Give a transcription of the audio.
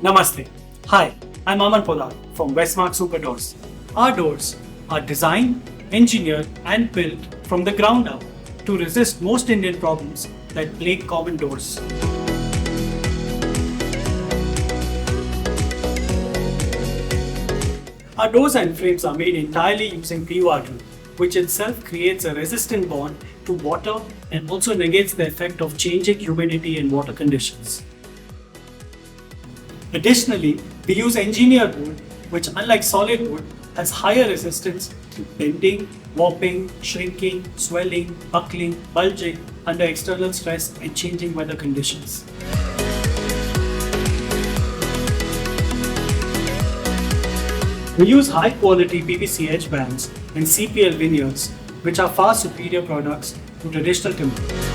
Namaste. Hi, I'm unparalleled from Wesmarc Super Doors. Our doors are designed, engineered, and built from the ground up to resist most Indian problems that plague common doors. Our doors and frames are made entirely using PUR glue, which itself creates a resistant bond to water and also negates the effect of changing humidity and water conditions. Additionally, we use engineered wood, which unlike solid wood, has higher resistance to bending, warping, shrinking, swelling, buckling, bulging under external stress and changing weather conditions. We use high-quality PVC edge bands and CPL veneers, which are far superior products to traditional timber.